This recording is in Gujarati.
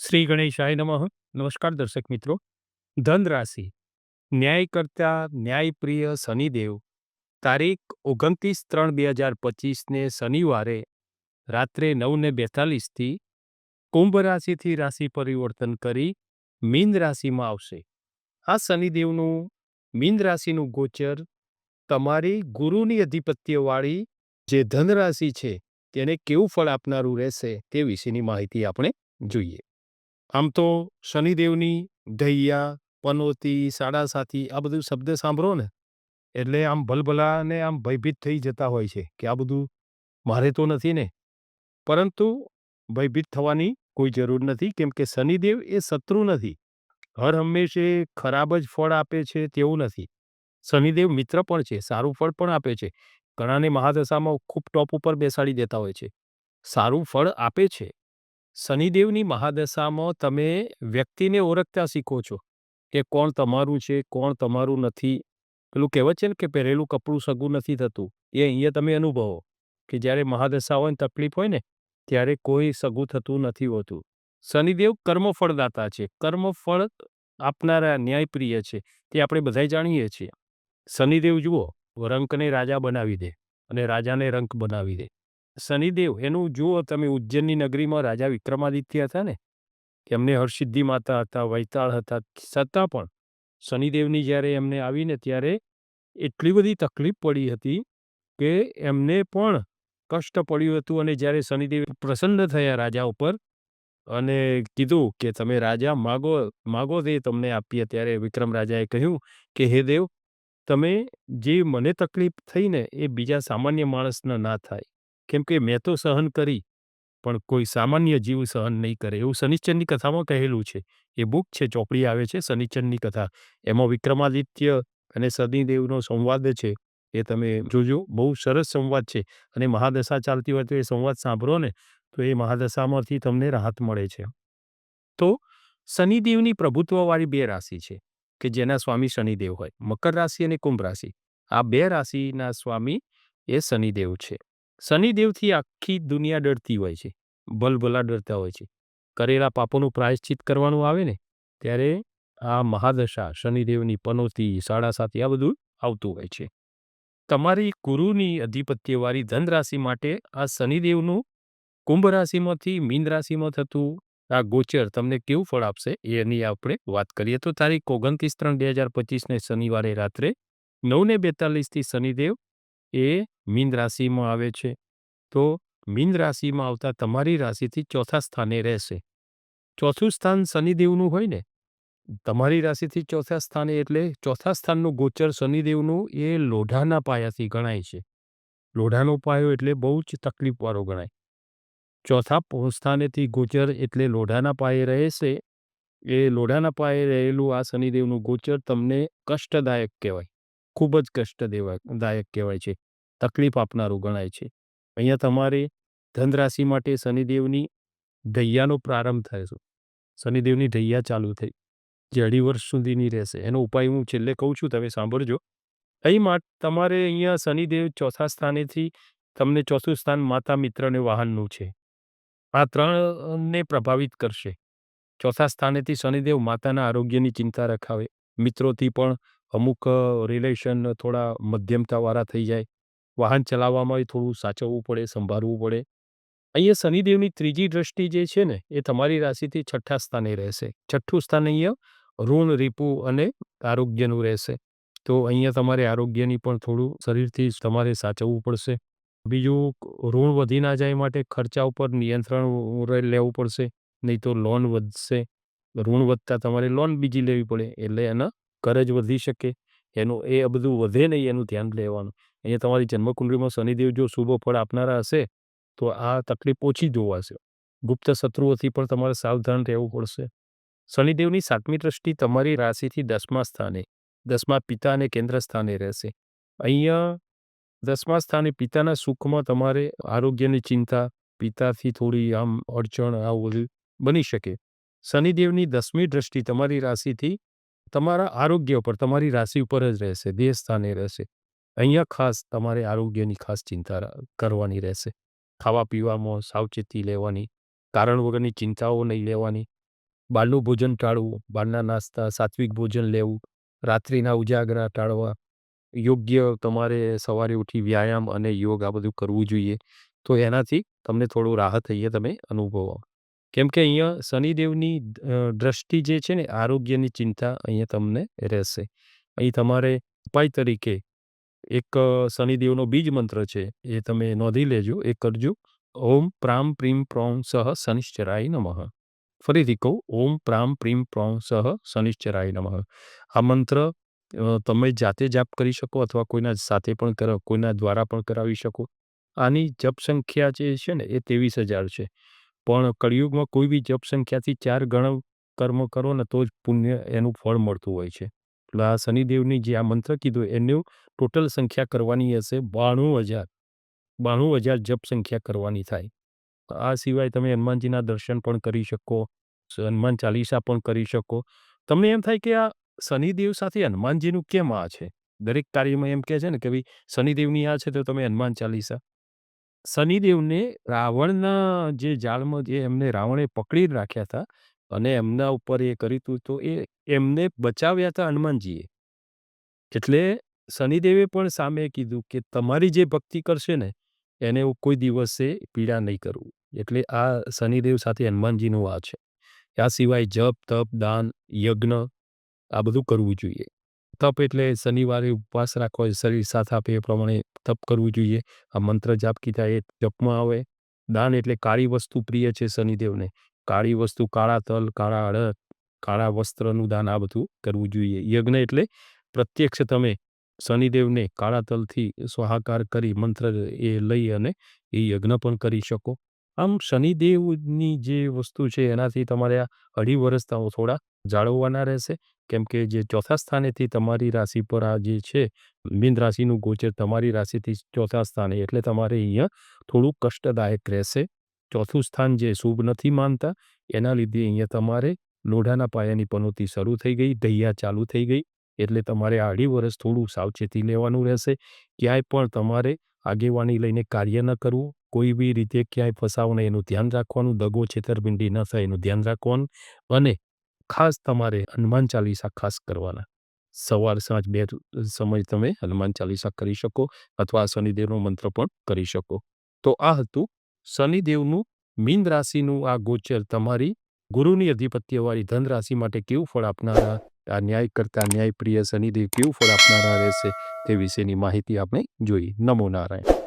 શ્રી ગણેશાય નમઃ. નમસ્કાર દર્શક મિત્રો. ધન રાશિ ન્યાય કરતા ન્યાયપ્રિય શનિદેવ તારીખ 29/3/2025 ને શનિવારે રાત્રે 9:42 કુંભ રાશિથી રાશિ પરિવર્તન કરી મીન રાશિમાં આવશે. આ શનિદેવનું મીન રાશિનું ગોચર તમારી ગુરુની અધિપત્યવાળી જે ધન રાશિ છે તેને કેવું ફળ આપનારું રહેશે તે વિશેની માહિતી આપણે જોઈએ. આમ તો શનિદેવની ઢૈયા, પનોતી, સાડાસાતી આ બધું શબ્દ સાંભળો ને એટલે આમ ભલભલાને આમ ભયભીત થઈ જતા હોય છે કે આ બધું મારે તો નથી ને. પરંતુ ભયભીત થવાની કોઈ જરૂર નથી, કેમ કે શનિદેવ એ શત્રુ નથી. હર હંમેશે ખરાબ જ ફળ આપે છે તેવું નથી. શનિદેવ મિત્ર પણ છે, સારું ફળ પણ આપે છે. ઘણાને મહાદશામાં ખૂબ ટોપ ઉપર બેસાડી દેતા હોય છે, સારું ફળ આપે છે. શનિદેવની મહાદશામાં તમે વ્યક્તિને ઓળખતા શીખો છો કે કોણ તમારું છે, કોણ તમારું નથી. પેલું કહેવત છે ને કે પહેરેલું કપડું સગું નથી થતું, એ અહીંયા તમે અનુભવો કે જ્યારે મહાદશા હોય ને તકલીફ હોય ને ત્યારે કોઈ સગું થતું નથી હોતું. શનિદેવ કર્મફળદાતા છે, કર્મફળ આપનારા ન્યાયપ્રિય છે, તે આપણે બધાય જાણીએ છીએ. શનિદેવ જુઓ, રંકને રાજા બનાવી દે અને રાજાને રંક બનાવી દે. શનિદેવ એનું જુઓ તમે, ઉજ્જૈનની નગરીમાં રાજા વિક્રમાદિત્ય હતા ને, એમને હરસિદ્ધિ માતા હતા, વૈતાળ હતા, છતાં પણ શનિદેવની જ્યારે એમને આવીને ત્યારે એટલી બધી તકલીફ પડી હતી કે એમને પણ કષ્ટ પડ્યું હતું. અને જ્યારે શનિદેવ પ્રસન્ન થયા રાજા ઉપર અને કીધું કે તમે રાજા માગો તે તમને આપીએ, ત્યારે વિક્રમ રાજાએ કહ્યું કે હે દેવ, તમે જે મને તકલીફ થઈ ને એ બીજા સામાન્ય માણસને ના થાય, કેમ કે મેં તો સહન કરી પણ કોઈ સામાન્ય જીવ સહન નહીં કરે. એવું શનિશ્ચરની કથામાં કહેલું છે. એ બુક છે, ચોપડી આવે છે શનિશ્ચરની કથા. એમાં વિક્રમાદિત્ય અને શનિદેવનો સંવાદ છે, એ તમે જોજો. બહુ સરસ સંવાદ છે. અને મહાદશા ચાલતી હોય તો એ સંવાદ સાંભળો ને તો એ મહાદશામાંથી તમને રાહત મળે છે. તો શનિદેવની પ્રભુત્વવાળી બે રાશિ છે કે જેના સ્વામી શનિદેવ હોય, મકર રાશિ અને કુંભ રાશિ. આ બે રાશિના સ્વામી એ શનિદેવ છે. શનિદેવથી આખી દુનિયા ડરતી હોય છે, ભલભલા ડરતા હોય છે. કરેલા પાપોનું પ્રાયશ્ચિત કરવાનું આવે ને ત્યારે આ મહાદશા શનિદેવની પનોતી, સાડાસાતી આ બધું આવતું હોય છે. તમારી ગુરુની અધિપત્યવાળી ધન રાશિ માટે આ શનિદેવનું કુંભ રાશિમાંથી મીન રાશિમાં થતું આ ગોચર તમને કેવું ફળ આપશે એની આપણે વાત કરીએ. તો તારીખ 29/3/2025 શનિવારે રાત્રે 9:42 શનિદેવ એ મીન રાશિમાં આવે છે. તો મીન રાશિમાં આવતા તમારી રાશિથી ચોથા સ્થાને રહેશે. ચોથું સ્થાન શનિદેવનું હોય ને, તમારી રાશિથી ચોથા સ્થાને એટલે ચોથા સ્થાનનું ગોચર શનિદેવનું એ લોઢાના પાયાથી ગણાય છે. લોઢાનો પાયો એટલે બહુ જ તકલીફવાળો ગણાય. ચોથા સ્થાનેથી ગોચર એટલે લોઢાના પાયે રહેશે. એ લોઢાના પાયે રહેલું આ શનિદેવનું ગોચર તમને કષ્ટદાયક કહેવાય, ખૂબ જ કષ્ટદાયક કહેવાય છે, તકલીફ આપનારું ગણાય છે. અહીંયા તમારે ધન રાશિ માટે શનિદેવની ઢૈયાનો પ્રારંભ થાય છે. શનિદેવની ઢૈયા ચાલુ થઈ, જે 2.5 વર્ષ સુધીની રહેશે. એનો ઉપાય હું છેલ્લે કહું છું, તમે સાંભળજો. અહીં તમારે અહીંયા શનિદેવ ચોથા સ્થાનેથી તમને ચોથું સ્થાન માતા, મિત્ર અને વાહનનું છે. આ ત્રણને પ્રભાવિત કરશે. ચોથા સ્થાનેથી શનિદેવ માતાના આરોગ્યની ચિંતા રખાવે. મિત્રોથી પણ અમુક રિલેશન થોડા મધ્યમતાવાળા થઈ જાય. વાહન ચલાવવામાં થોડું સાચવવું પડે, સંભાળવું પડે. અહીંયા શનિદેવની ત્રીજી દ્રષ્ટિ જે છે ને એ તમારી રાશિથી છઠ્ઠા સ્થાને રહેશે. છઠ્ઠું સ્થાન અહીંયા ઋણ, રીપુ અને આરોગ્યનું રહેશે. તો અહીંયા તમારે આરોગ્યની પણ થોડું શરીરથી તમારે સાચવવું પડશે. બીજું, ઋણ વધી ના જાય માટે ખર્ચા ઉપર નિયંત્રણ લેવું પડશે, નહીં તો લોન વધશે. ઋણ વધતા તમારે લોન બીજી લેવી પડે એટલે એના કરજ વધી શકે. એનું એ બધું વધે નહીં એનું ધ્યાન લેવાનું. અહીંયા તમારી જન્મકુંડળીમાં શનિદેવ જો શુભ ફળ આપનારા હશે તો આ તકલીફ ઓછી જોવાશે. ગુપ્ત શત્રુઓથી પણ તમારે સાવધાન રહેવું પડશે. શનિદેવની 7મી દ્રષ્ટિ તમારી રાશિથી 10મા સ્થાને, 10મા પિતા અને કેન્દ્ર સ્થાને રહેશે. અહીંયા 10મા સ્થાને પિતાના સુખમાં તમારે આરોગ્યની ચિંતા, પિતાથી થોડી આમ અડચણ આવું બધું બની શકે. શનિદેવની 10મી દ્રષ્ટિ તમારી રાશિથી તમારા આરોગ્ય ઉપર, તમારી રાશિ ઉપર જ રહેશે, દેહ સ્થાને રહેશે. અહીંયા ખાસ તમારે આરોગ્યની ખાસ ચિંતા કરવાની રહેશે. ખાવા પીવામાં સાવચેતી લેવાની, કારણ વગરની ચિંતાઓ નહીં લેવાની. બહારનું ભોજન ટાળવું, બહારના નાસ્તા, સાત્વિક ભોજન લેવું, રાત્રિના ઉજાગરા ટાળવા, યોગ્ય તમારે સવારે ઉઠી વ્યાયામ અને યોગ આ બધું કરવું જોઈએ. તો એનાથી તમને થોડું રાહત અહીંયા તમે અનુભવો. કેમ કે અહીંયા શનિદેવની દ્રષ્ટિ જે છે ને આરોગ્યની ચિંતા અહીંયા તમને રહેશે. અહીં તમારે ઉપાય તરીકે એક શનિદેવનો બીજ મંત્ર છે, એ તમે નોંધી લેજો, એ કરજો. ઓમ પ્રામ પ્રીમ પ્રોં સહ શનિશ્ચરાય નમઃ. ફરીથી કહું, ઓમ પ્રામ પ્રીમ પ્રોં સહ શનિશ્ચરાય નમઃ. આ મંત્ર તમે જાતે જાપ કરી શકો અથવા કોઈના સાથે પણ કોઈના દ્વારા પણ કરાવી શકો. આની જપ સંખ્યા જે છે ને એ 23,000 છે. પણ કળિયુગમાં કોઈ બી જપ સંખ્યાથી 4 ગણો કર્મ કરો ને તો જ પુણ્ય એનું ફળ મળતું હોય છે. એટલે આ શનિદેવની જે આ મંત્ર કીધું એનું ટોટલ સંખ્યા કરવાની હશે 92,000. 92,000 જપ સંખ્યા કરવાની થાય. આ સિવાય તમે હનુમાનજીના દર્શન પણ કરી શકો, હનુમાન ચાલીસા પણ કરી શકો. તમને એમ થાય કે આ શનિદેવ સાથે હનુમાનજીનું કેમ આ છે? દરેક કાર્યમાં એમ કહે છે ને કે ભાઈ શનિદેવની આ છે તો તમે હનુમાન ચાલીસા. શનિદેવને રાવણના જે જાળમાં જે એમને રાવણે પકડી રાખ્યા હતા અને એમના ઉપર એ કર્યું હતું તો એ એમને બચાવ્યા હતા હનુમાનજીએ. એટલે શનિદેવે પણ સામે કીધું કે તમારી જે ભક્તિ કરશે ને એને હું કોઈ દિવસે પીડા નહીં કરું. એટલે આ શનિદેવ સાથે હનુમાનજીનું આ છે. આ સિવાય જપ, તપ, દાન, યજ્ઞ આ બધું કરવું જોઈએ. તપ એટલે શનિવારે ઉપવાસ રાખવો, શરીર સાથ આપે એ પ્રમાણે તપ કરવું જોઈએ. આ મંત્ર જાપ કીધા એ જપમાં આવે. દાન એટલે કાળી વસ્તુ પ્રિય છે શનિદેવને. કાળી વસ્તુ, કાળા તલ, કાળા અડદ, કાળા વસ્ત્રનું દાન આ બધું કરવું જોઈએ. યજ્ઞ એટલે પ્રત્યક્ષ તમે શનિદેવને કાળા તલથી સ્વાહાકાર કરી મંત્ર એ લઈ અને એ યજ્ઞ પણ કરી શકો. આમ શનિદેવની જે વસ્તુ છે એનાથી તમારે આ 2.5 વર્ષ થોડા જાળવવાના રહેશે. કેમ કે જે ચોથા સ્થાનેથી તમારી રાશિ પર આ જે છે મીન રાશિનું ગોચર તમારી રાશિથી ચોથા સ્થાને, એટલે તમારે અહીંયા થોડું કષ્ટદાયક રહેશે. ચોથું સ્થાન જે શુભ નથી માનતા એના લીધે અહીંયા તમારે લોઢાના પાયાની પનોતી શરૂ થઈ ગઈ, દૈયા ચાલુ થઈ ગઈ. એટલે તમારે આ 2.5 વર્ષ થોડું સાવચેતી લેવાનું રહેશે. ક્યાંય પણ તમારે આગેવાની લઈને કાર્ય ન કરવું, કોઈ બી રીતે ક્યાંય ફસાવો નહીં એનું ધ્યાન રાખવાનું, દગો છેતરપિંડી ન થાય એનું ધ્યાન રાખવાનું. અને ખાસ તમારે હનુમાન ચાલીસા ખાસ કરવાના. સવાર સાંજ 2 સમય તમે હનુમાન ચાલીસા કરી શકો અથવા શનિદેવનો મંત્ર પણ કરી શકો. તો આ હતું શનિદેવનું મીન રાશિનું આ ગોચર તમારી ગુરુની અધિપત્યવાળી ધન રાશિ માટે કેવું ફળ આપનારા, આ ન્યાય કરતા ન્યાયપ્રિય શનિદેવ કેવું ફળ આપનારા રહેશે તે વિશેની માહિતી આપણે જોઈ. નમો નારાયણ.